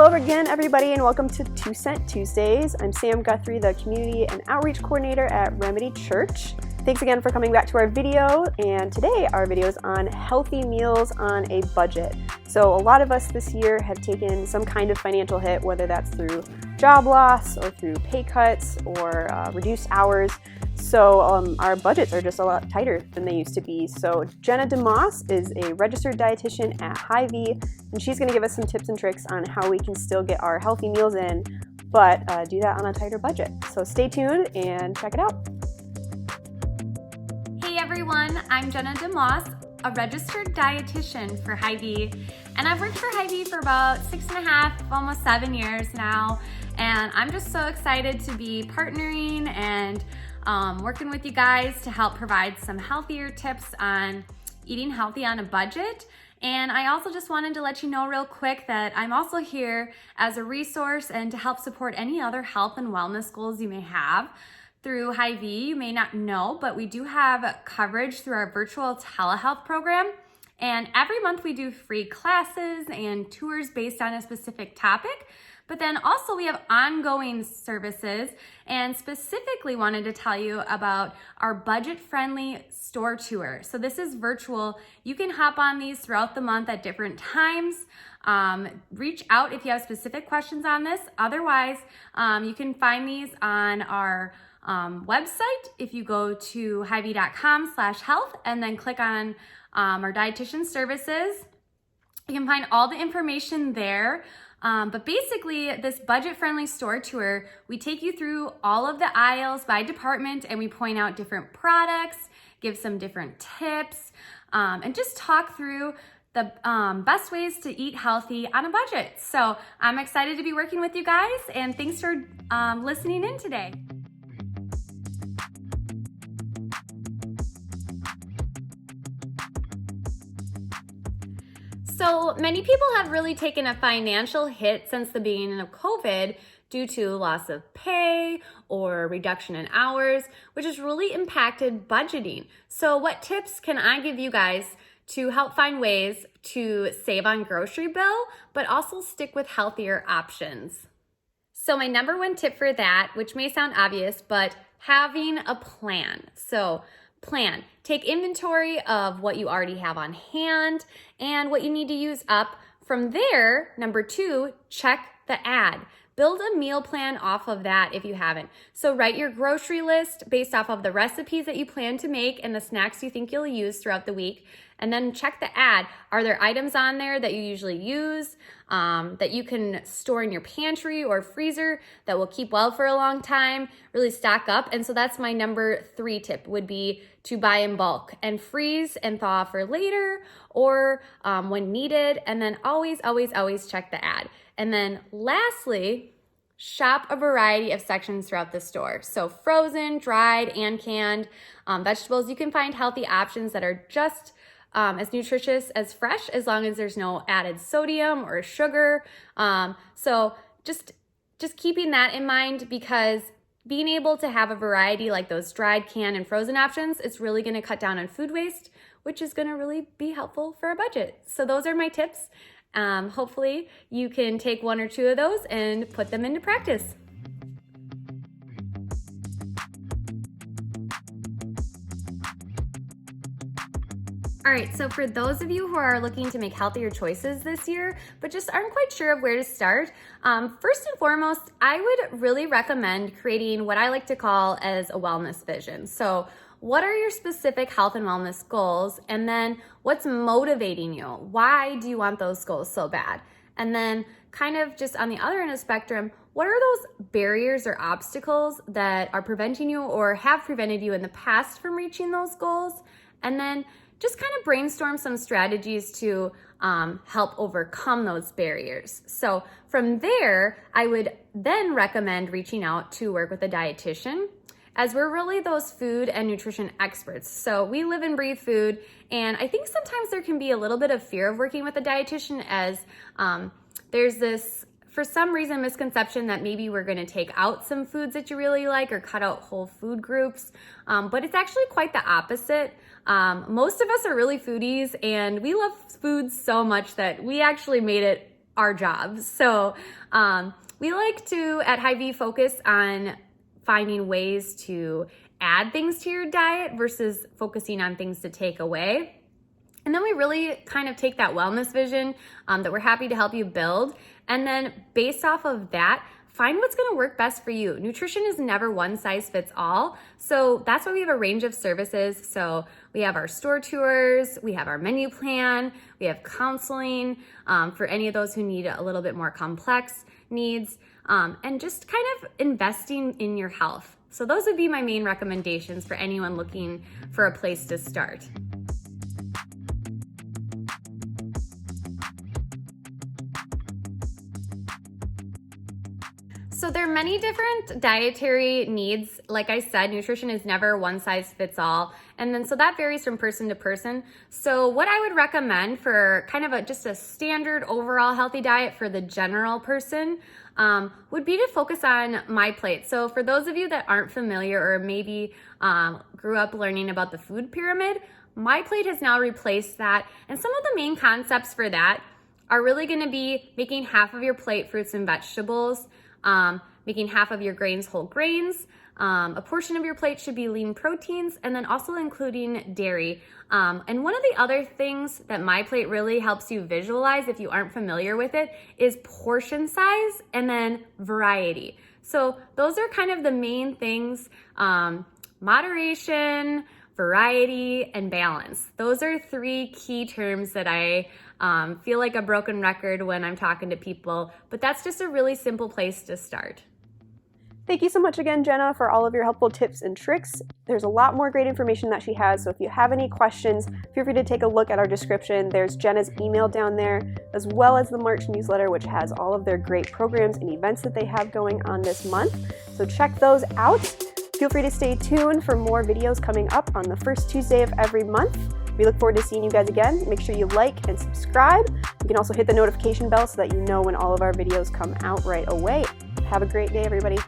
Hello again, everybody, and welcome to 2 Cent Tuesdays. I'm Sam Guthrie, the Community and Outreach Coordinator at Remedy Church. Thanks again for coming back to our video, and today our video is on healthy meals on a budget. So a lot of us this year have taken some kind of financial hit, whether that's through job loss or through pay cuts or reduced hours. So our budgets are just a lot tighter than they used to be. So Jena DeMoss is a registered dietitian at Hy-Vee, and she's going to give us some tips and tricks on how we can still get our healthy meals in, but do that on a tighter budget. So stay tuned and check it out. Hey everyone, I'm Jena DeMoss, a registered dietitian for Hy-Vee, and I've worked for Hy-Vee for about 6.5, almost 7 years now, and I'm just so excited to be partnering and working with you guys to help provide some healthier tips on eating healthy on a budget. And I also just wanted to let you know real quick that I'm also here as a resource and to help support any other health and wellness goals you may have. Through Hy-Vee, you may not know, but we do have coverage through our virtual telehealth program. And every month we do free classes and tours based on a specific topic. But then also we have ongoing services, and specifically wanted to tell you about our budget-friendly store tour. So this is virtual. You can hop on these throughout the month at different times. Reach out if you have specific questions on this. Otherwise, you can find these on our website. If you go to hyvee.com/health and then click on our dietitian services, you can find all the information there. But basically, this budget-friendly store tour, we take you through all of the aisles by department, and we point out different products, give some different tips, and just talk through the best ways to eat healthy on a budget. So I'm excited to be working with you guys, and thanks for listening in today. So many people have really taken a financial hit since the beginning of COVID due to loss of pay or reduction in hours, which has really impacted budgeting. So what tips can I give you guys to help find ways to save on grocery bill, but also stick with healthier options? So my number one tip for that, which may sound obvious, but having a plan. So plan. Take inventory of what you already have on hand and what you need to use up. From there, number two, check the ad. Build a meal plan off of that if you haven't. So write your grocery list based off of the recipes that you plan to make and the snacks you think you'll use throughout the week. And then check the ad. Are there items on there that you usually use that you can store in your pantry or freezer that will keep well for a long time? Really stock up. And so that's my number three tip, would be to buy in bulk and freeze and thaw for later or when needed. And then always, always, always check the ad. And then lastly, shop a variety of sections throughout the store. So frozen, dried, and canned vegetables. You can find healthy options that are just as nutritious as fresh, as long as there's no added sodium or sugar. So just keeping that in mind, because being able to have a variety like those dried, canned, and frozen options is really going to cut down on food waste, which is going to really be helpful for a budget. So those are my tips. Hopefully you can take one or two of those and put them into practice. All right, so for those of you who are looking to make healthier choices this year, but just aren't quite sure of where to start, first and foremost, I would really recommend creating what I like to call as a wellness vision. So what are your specific health and wellness goals? And then what's motivating you? Why do you want those goals so bad? And then kind of just on the other end of the spectrum, what are those barriers or obstacles that are preventing you or have prevented you in the past from reaching those goals? And then just kind of brainstorm some strategies to help overcome those barriers. So from there, I would then recommend reaching out to work with a dietitian, as we're really those food and nutrition experts. So we live and breathe food, and I think sometimes there can be a little bit of fear of working with a dietitian, as there's this, for some reason, misconception that maybe we're gonna take out some foods that you really like or cut out whole food groups, but it's actually quite the opposite. Most of us are really foodies, and we love food so much that we actually made it our jobs. So we like to, at Hy-Vee, focus on finding ways to add things to your diet versus focusing on things to take away. And then we really kind of take that wellness vision that we're happy to help you build. And then based off of that, find what's gonna work best for you. Nutrition is never one size fits all. So that's why we have a range of services. So we have our store tours, we have our menu plan, we have counseling for any of those who need a little bit more complex needs, and just kind of investing in your health. So those would be my main recommendations for anyone looking for a place to start. So there are many different dietary needs. Like I said, nutrition is never one size fits all. And then so that varies from person to person. So what I would recommend for kind of just a standard overall healthy diet for the general person would be to focus on My Plate. So for those of you that aren't familiar or maybe grew up learning about the food pyramid, My Plate has now replaced that. And some of the main concepts for that are really gonna be making half of your plate fruits and vegetables, making half of your grains whole grains. A portion of your plate should be lean proteins, and then also including dairy. And one of the other things that My Plate really helps you visualize if you aren't familiar with it is portion size and then variety. So those are kind of the main things: moderation, variety, and balance. Those are three key terms that I feel like a broken record when I'm talking to people, but that's just a really simple place to start. Thank you so much again, Jenna, for all of your helpful tips and tricks. There's a lot more great information that she has, so if you have any questions, feel free to take a look at our description. There's Jenna's email down there, as well as the March newsletter, which has all of their great programs and events that they have going on this month. So check those out. Feel free to stay tuned for more videos coming up on the first Tuesday of every month. We look forward to seeing you guys again. Make sure you like and subscribe. You can also hit the notification bell so that you know when all of our videos come out right away. Have a great day, everybody.